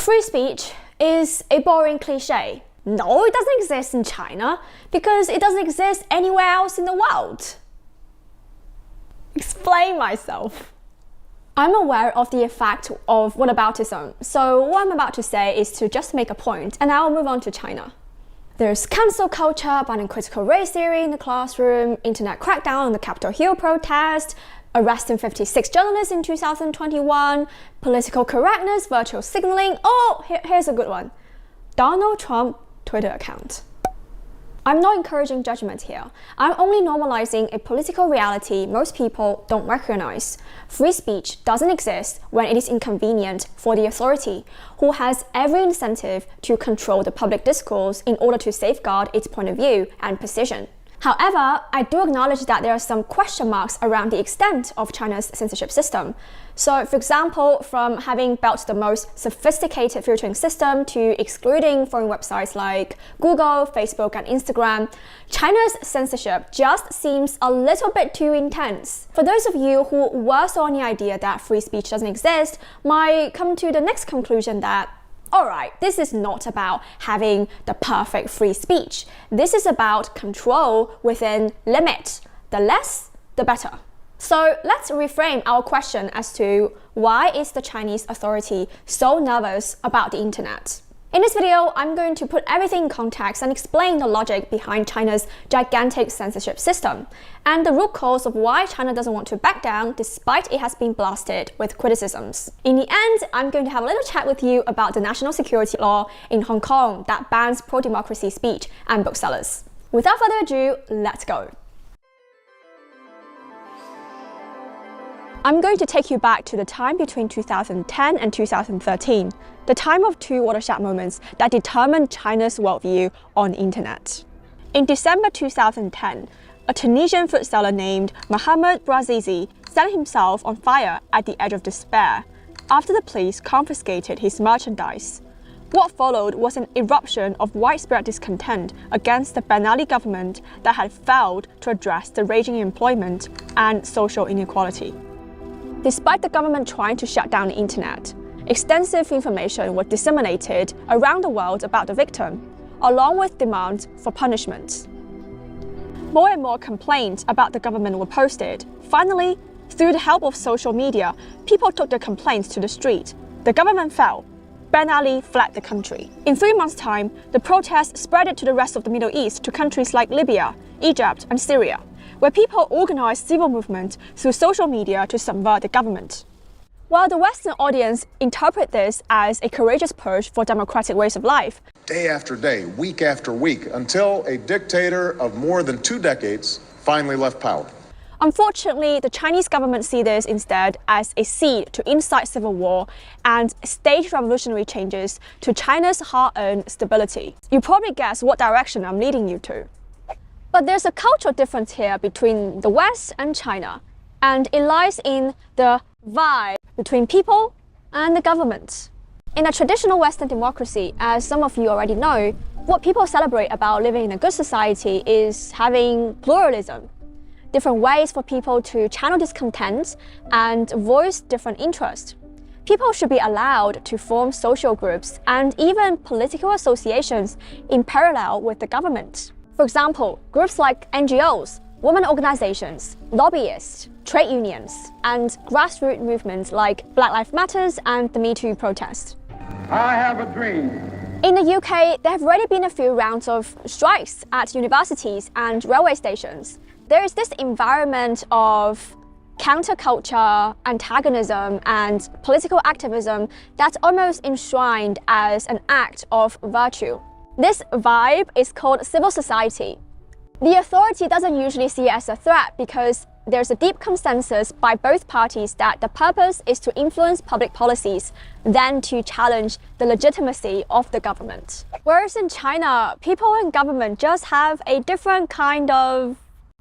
Free speech is a boring cliche. No, it doesn't exist in China because it doesn't exist anywhere else in the world. Explain myself. I'm aware of the effect of whataboutism, so what I'm about to say is to just make a point, and I'll move on to China. There's cancel culture, banning critical race theory in the classroom, internet crackdown on the Capitol Hill protest, arresting 56 journalists in 2021, political correctness, virtual signaling. Oh, here's a good one. Donald Trump Twitter account. I'm not encouraging judgment here. I'm only normalizing a political reality most people don't recognize. Free speech doesn't exist when it is inconvenient for the authority, who has every incentive to control the public discourse in order to safeguard its point of view and position. However, I do acknowledge that there are some question marks around the extent of China's censorship system. So, for example, from having built the most sophisticated filtering system to excluding foreign websites like Google, Facebook, and Instagram, China's censorship just seems a little bit too intense. For those of you who were so on the idea that free speech doesn't exist, might come to the next conclusion that alright, this is not about having the perfect free speech. This is about control within limit. The less, the better. So let's reframe our question as to why is the Chinese authority so nervous about the internet? In this video, I'm going to put everything in context and explain the logic behind China's gigantic censorship system and the root cause of why China doesn't want to back down despite it has been blasted with criticisms. In the end, I'm going to have a little chat with you about the national security law in Hong Kong that bans pro-democracy speech and booksellers. Without further ado, let's go. I'm going to take you back to the time between 2010 and 2013, the time of two watershed moments that determined China's worldview on the internet. In December 2010, a Tunisian food seller named Mohamed Bouazizi set himself on fire at the edge of despair after the police confiscated his merchandise. What followed was an eruption of widespread discontent against the Ben Ali government that had failed to address the raging employment and social inequality. Despite the government trying to shut down the internet, extensive information was disseminated around the world about the victim, along with demands for punishment. More and more complaints about the government were posted. Finally, through the help of social media, people took their complaints to the street. The government fell. Ben Ali fled the country. In 3 months' time, the protests spread to the rest of the Middle East to countries like Libya, Egypt, and Syria, where people organized civil movement through social media to subvert the government. While the Western audience interpret this as a courageous push for democratic ways of life, day after day, week after week, until a dictator of more than 2 decades finally left power. Unfortunately, the Chinese government see this instead as a seed to incite civil war and stage revolutionary changes to China's hard-earned stability. You probably guess what direction I'm leading you to. But there's a cultural difference here between the West and China, and it lies in the vibe between people and the government. In a traditional Western democracy, as some of you already know, what people celebrate about living in a good society is having pluralism, different ways for people to channel discontent and voice different interests. People should be allowed to form social groups and even political associations in parallel with the government. For example, groups like NGOs, women organizations, lobbyists, trade unions, and grassroots movements like Black Lives Matter and the Me Too protest. I have a dream. In the UK, there have already been a few rounds of strikes at universities and railway stations. There is this environment of counterculture, antagonism, and political activism that's almost enshrined as an act of virtue. This vibe is called civil society. The authority doesn't usually see it as a threat because there's a deep consensus by both parties that the purpose is to influence public policies than to challenge the legitimacy of the government. Whereas in China, people and government just have a different kind of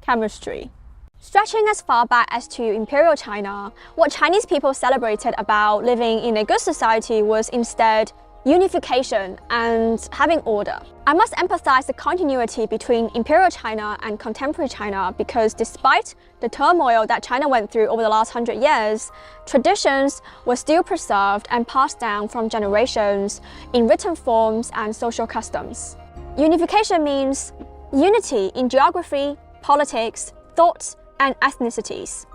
chemistry. Stretching as far back as to Imperial China, what Chinese people celebrated about living in a good society was instead unification and having order. I must emphasize the continuity between Imperial China and contemporary China because despite the turmoil that China went through over the last 100 years, traditions were still preserved and passed down from generations in written forms and social customs. Unification means unity in geography, politics, thought, and ethnicities.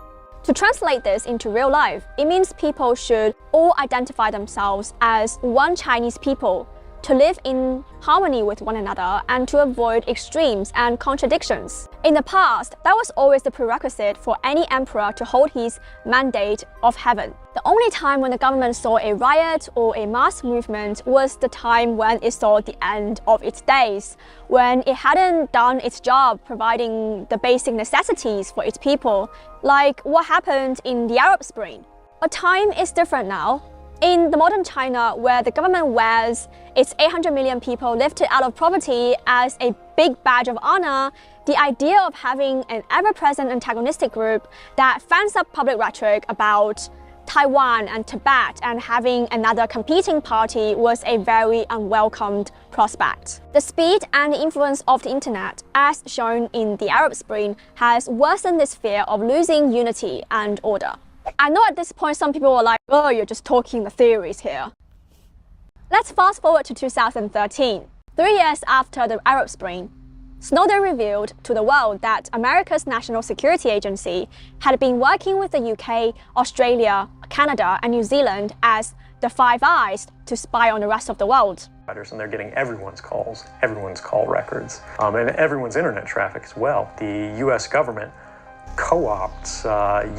To translate this into real life, it means people should all identify themselves as one Chinese people to live in harmony with one another and to avoid extremes and contradictions. In the past, that was always the prerequisite for any emperor to hold his mandate of heaven. The only time when the government saw a riot or a mass movement was the time when it saw the end of its days, when it hadn't done its job providing the basic necessities for its people, like what happened in the Arab Spring. But time is different now. In the modern China, where the government wears its 800 million people lifted out of poverty as a big badge of honor, the idea of having an ever-present antagonistic group that fans up public rhetoric about Taiwan and Tibet and having another competing party was a very unwelcomed prospect. The speed and the influence of the internet, as shown in the Arab Spring, has worsened this fear of losing unity and order. I know at this point some people are like, oh, you're just talking the theories here. Let's fast forward to 2013. 3 years after the Arab Spring, Snowden revealed to the world that America's National Security Agency had been working with the UK, Australia, Canada, and New Zealand as the Five Eyes to spy on the rest of the world. And they're getting everyone's calls, everyone's call records, and everyone's internet traffic as well. The US government co-opts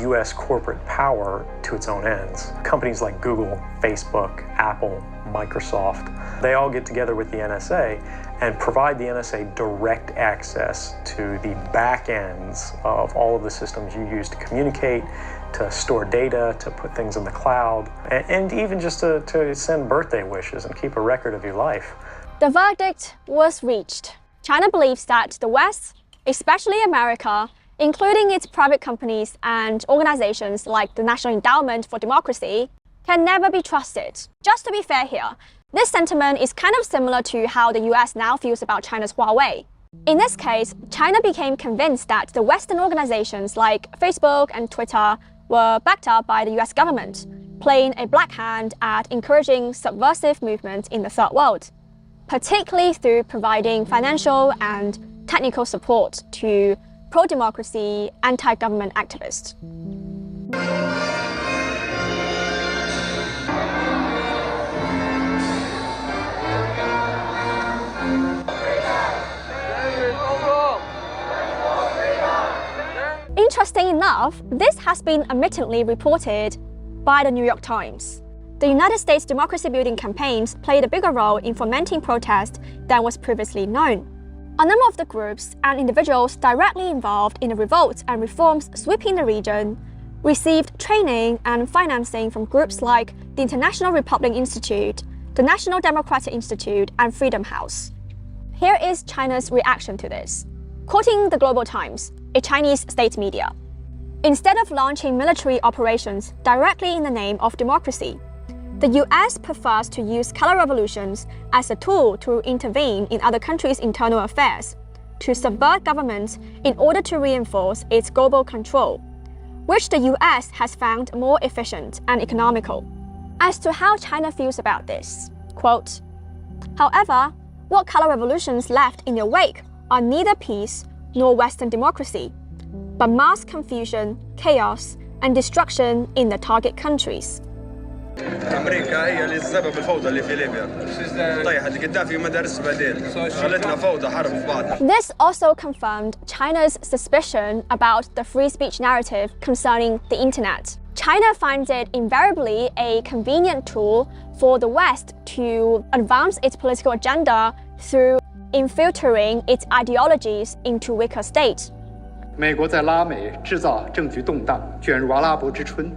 US corporate power to its own ends. Companies like Google, Facebook, Apple, Microsoft, they all get together with the NSA and provide the NSA direct access to the back ends of all of the systems you use to communicate, to store data, to put things in the cloud, and even just to send birthday wishes and keep a record of your life. The verdict was reached. China believes that the West, especially America, including its private companies and organizations like the National Endowment for Democracy, can never be trusted. Just to be fair here, this sentiment is kind of similar to how the US now feels about China's Huawei. In this case, China became convinced that the Western organizations like Facebook and Twitter were backed up by the US government, playing a black hand at encouraging subversive movements in the third world, particularly through providing financial and technical support to pro-democracy, anti-government activists. Interesting enough, this has been admittedly reported by the New York Times. The United States democracy-building campaigns played a bigger role in fomenting protest than was previously known. A number of the groups and individuals directly involved in the revolts and reforms sweeping the region received training and financing from groups like the International Republic Institute, the National Democratic Institute, and Freedom House. Here is China's reaction to this. Quoting the Global Times, a Chinese state media, "Instead of launching military operations directly in the name of democracy, the US prefers to use color revolutions as a tool to intervene in other countries' internal affairs, to subvert governments in order to reinforce its global control, which the US has found more efficient and economical." As to how China feels about this, quote, "However, what color revolutions left in their wake are neither peace nor Western democracy, but mass confusion, chaos, and destruction in the target countries." أمريكا هي اللي السبب الفوضى اللي في ليبيا. طيحت القذافي مدارس بعدين. خلتنا فوضى حرب في بعض. This also confirmed China's suspicion about the free speech narrative concerning the internet. China finds it invariably a convenient tool for the West to advance its political agenda through infiltrating its ideologies into weaker states. 美国在拉美制造政局动荡，卷入阿拉伯之春。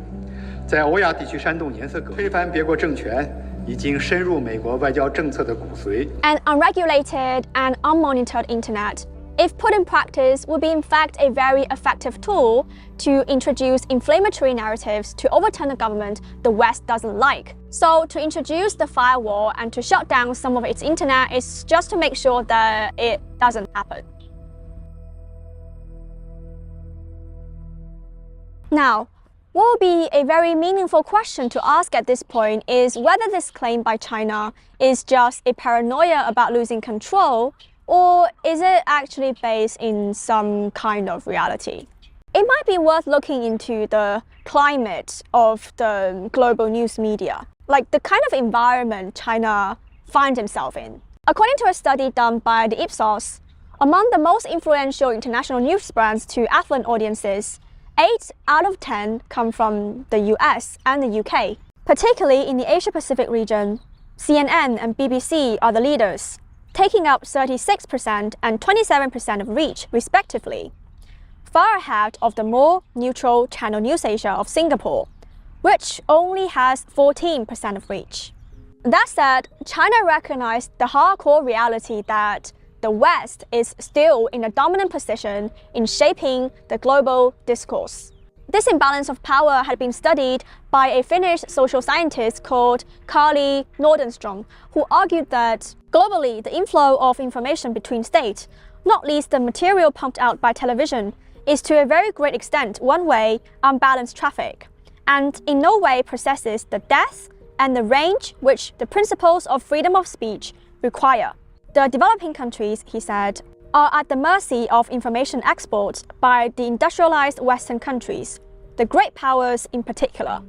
在欧亚地区煽动颜色革命，推翻别国政权，已经深入美国外交政策的骨髓。An unregulated and unmonitored internet if put in practice, would be in fact a very effective tool to introduce inflammatory narratives to overturn a government the West doesn't like. So to introduce the firewall and to shut down some of its internet is just to make sure that it doesn't happen. Now, what would be a very meaningful question to ask at this point is whether this claim by China is just a paranoia about losing control, or is it actually based in some kind of reality? It might be worth looking into the climate of the global news media, like the kind of environment China finds itself in. According to a study done by the Ipsos, among the most influential international news brands to affluent audiences, 8 out of 10 come from the US and the UK. Particularly in the Asia-Pacific region, CNN and BBC are the leaders, taking up 36% and 27% of reach, respectively, far ahead of the more neutral Channel News Asia of Singapore, which only has 14% of reach. That said, China recognized the hardcore reality that the West is still in a dominant position in shaping the global discourse. This imbalance of power had been studied by a Finnish social scientist called Kari Nordenström, who argued that globally the inflow of information between states, not least the material pumped out by television, is to a very great extent one-way, unbalanced traffic, and in no way possesses the depth and the range which the principles of freedom of speech require. The developing countries, he said, are at the mercy of information exports by the industrialized Western countries, the great powers in particular.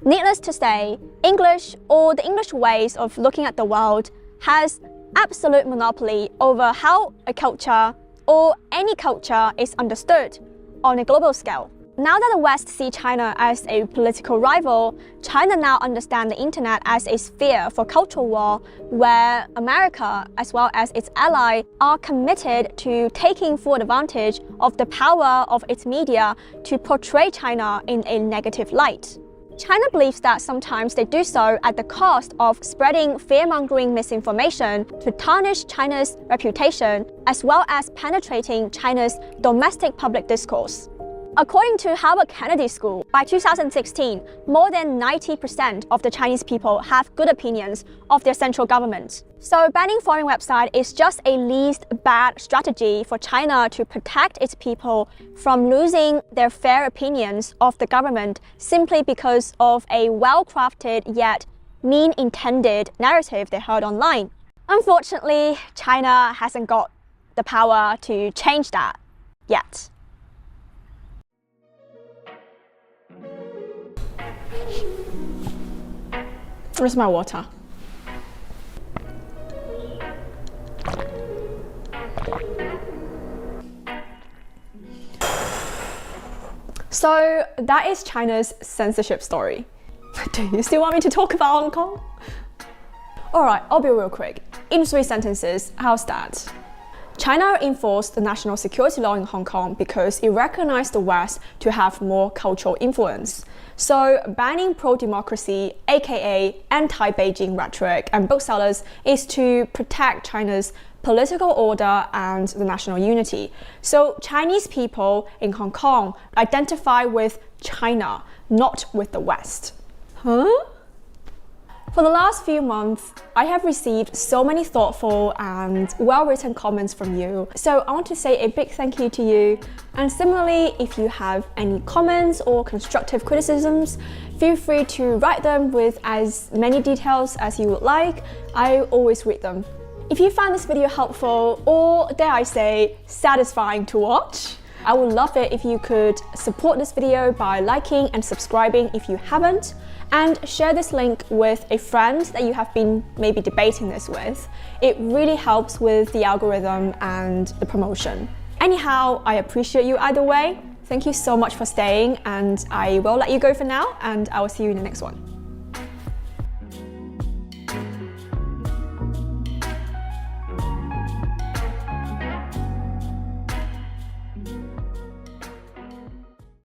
Needless to say, English, or the English ways of looking at the world, has absolute monopoly over how a culture or any culture is understood on a global scale. Now that the West sees China as a political rival, China now understands the internet as a sphere for cultural war where America, as well as its allies, are committed to taking full advantage of the power of its media to portray China in a negative light. China believes that sometimes they do so at the cost of spreading fear-mongering misinformation to tarnish China's reputation, as well as penetrating China's domestic public discourse. According to Harvard Kennedy School, by 2016, more than 90% of the Chinese people have good opinions of their central government. So banning foreign websites is just a least bad strategy for China to protect its people from losing their fair opinions of the government simply because of a well-crafted yet mean-intended narrative they heard online. Unfortunately, China hasn't got the power to change that yet. Where's my water? So that is China's censorship story. Do you still want me to talk about Hong Kong? Alright, I'll be real quick. In 3 sentences, how's that? China enforced the national security law in Hong Kong because it recognized the West to have more cultural influence. So banning pro-democracy, aka anti-Beijing rhetoric and booksellers is to protect China's political order and the national unity. So Chinese people in Hong Kong identify with China, not with the West. Huh? For the last few months, I have received so many thoughtful and well-written comments from you. So I want to say a big thank you to you. And similarly, if you have any comments or constructive criticisms, feel free to write them with as many details as you would like. I always read them. If you found this video helpful, or dare I say, satisfying to watch, I would love it if you could support this video by liking and subscribing if you haven't, and share this link with a friend that you have been maybe debating this with. It really helps with the algorithm and the promotion. Anyhow, I appreciate you either way. Thank you so much for staying, and I will let you go for now, and I will see you in the next one.